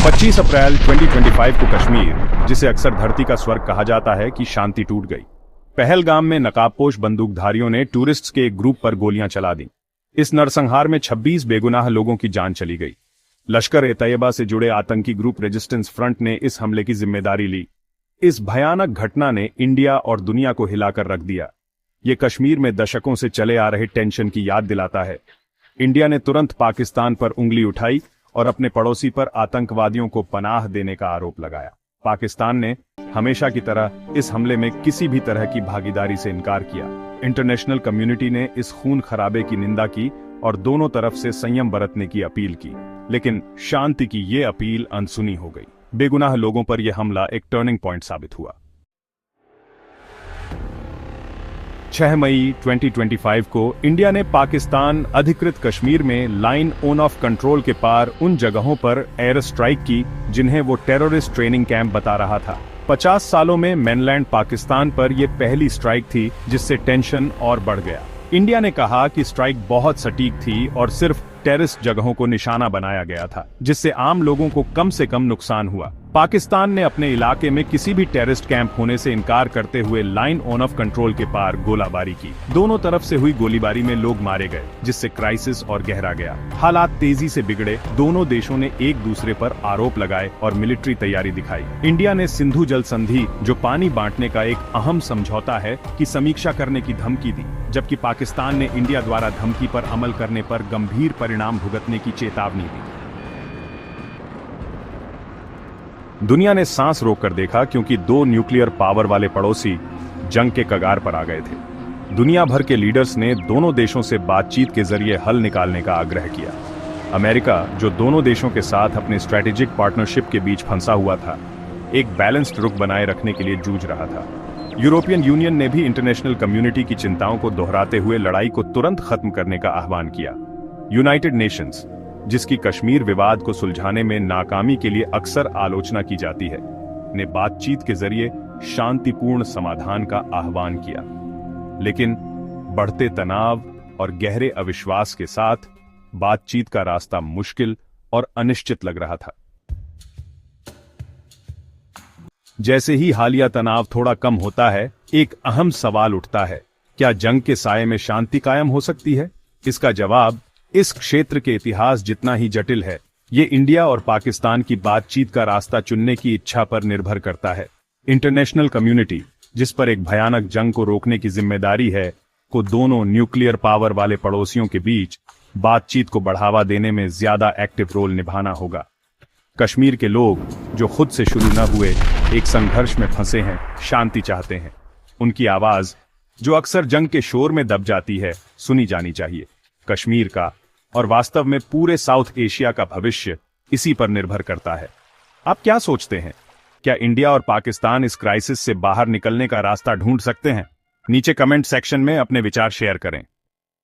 25 अप्रैल 2025 को कश्मीर, जिसे अक्सर धरती का स्वर्ग कहा जाता है, की शांति टूट गई। पहलगाम में नकाबपोश बंदूकधारियों ने टूरिस्ट्स के एक ग्रुप पर गोलियां चला दी। इस नरसंहार में 26 बेगुनाह लोगों की जान चली गई। लश्कर-ए-तैयबा से जुड़े आतंकी ग्रुप रेजिस्टेंस फ्रंट ने इस हमले की जिम्मेदारी ली। इस भयानक घटना ने इंडिया और दुनिया को हिलाकर रख दिया। ये कश्मीर में दशकों से चले आ रहे टेंशन की याद दिलाता है। इंडिया ने तुरंत पाकिस्तान पर उंगली उठाई और अपने पड़ोसी पर आतंकवादियों को पनाह देने का आरोप लगाया। पाकिस्तान ने हमेशा की तरह इस हमले में किसी भी तरह की भागीदारी से इनकार किया। इंटरनेशनल कम्युनिटी ने इस खून खराबे की निंदा की और दोनों तरफ से संयम बरतने की अपील की, लेकिन शांति की ये अपील अनसुनी हो गई। बेगुनाह लोगों पर यह हमला एक टर्निंग पॉइंट साबित हुआ। 6 मई 2025 को इंडिया ने पाकिस्तान अधिकृत कश्मीर में लाइन ऑन ऑफ कंट्रोल के पार उन जगहों पर एयर स्ट्राइक की जिन्हें वो टेररिस्ट ट्रेनिंग कैंप बता रहा था। 50 सालों में मेनलैंड पाकिस्तान पर यह पहली स्ट्राइक थी जिससे टेंशन और बढ़ गया। इंडिया ने कहा कि स्ट्राइक बहुत सटीक थी और सिर्फ टेररिस्ट जगहों को निशाना बनाया गया था, जिससे आम लोगों को कम से कम नुकसान हुआ। पाकिस्तान ने अपने इलाके में किसी भी टेररिस्ट कैंप होने से इनकार करते हुए लाइन ऑन ऑफ कंट्रोल के पार गोलाबारी की। दोनों तरफ से हुई गोलीबारी में लोग मारे गए, जिससे क्राइसिस और गहरा गया। हालात तेजी से बिगड़े। दोनों देशों ने एक दूसरे पर आरोप लगाए और मिलिट्री तैयारी दिखाई। इंडिया ने सिंधु जल संधि, जो पानी बांटने का एक अहम समझौता है, की समीक्षा करने की धमकी दी, जबकि पाकिस्तान ने इंडिया द्वारा धमकी पर अमल करने पर गंभीर परिणाम भुगतने की चेतावनी दी। दुनिया ने सांस रोककर देखा, क्योंकि दो न्यूक्लियर पावर वाले पड़ोसी जंग के कगार पर आ गए थे। दुनिया भर के लीडर्स ने दोनों देशों से बातचीत के जरिए हल निकालने का आग्रह किया। अमेरिका, जो दोनों देशों के साथ अपने स्ट्रेटेजिक पार्टनरशिप के बीच फंसा हुआ था, एक बैलेंस्ड रुख बनाए रखने के लिए जूझ रहा था। यूरोपियन यूनियन ने भी इंटरनेशनल कम्युनिटी की चिंताओं को दोहराते हुए लड़ाई को तुरंत खत्म करने का आह्वान किया। यूनाइटेड नेशंस, जिसकी कश्मीर विवाद को सुलझाने में नाकामी के लिए अक्सर आलोचना की जाती है, ने बातचीत के जरिए शांतिपूर्ण समाधान का आह्वान किया। लेकिन बढ़ते तनाव और गहरे अविश्वास के साथ बातचीत का रास्ता मुश्किल और अनिश्चित लग रहा था। जैसे ही हालिया तनाव थोड़ा कम होता है, एक अहम सवाल उठता है, क्या जंग के साये में शांति कायम हो सकती है? इसका जवाब इस क्षेत्र के इतिहास जितना ही जटिल है। ये इंडिया और पाकिस्तान की बातचीत का रास्ता चुनने की इच्छा पर निर्भर करता है। इंटरनेशनल कम्युनिटी, जिस पर एक भयानक जंग को रोकने की जिम्मेदारी है, को दोनों न्यूक्लियर पावर वाले पड़ोसियों के बीच बातचीत को बढ़ावा देने में ज्यादा एक्टिव रोल निभाना होगा। कश्मीर के लोग, जो खुद से शुरू न हुए, एक संघर्ष में फंसे हैं, शांति चाहते हैं। उनकी आवाज, जो अक्सर जंग के शोर में दब जाती है, सुनी जानी चाहिए। कश्मीर का और वास्तव में पूरे साउथ एशिया का भविष्य इसी पर निर्भर करता है। आप क्या सोचते हैं? क्या इंडिया और पाकिस्तान इस क्राइसिस से बाहर निकलने का रास्ता ढूंढ सकते हैं? नीचे कमेंट सेक्शन में अपने विचार शेयर करें।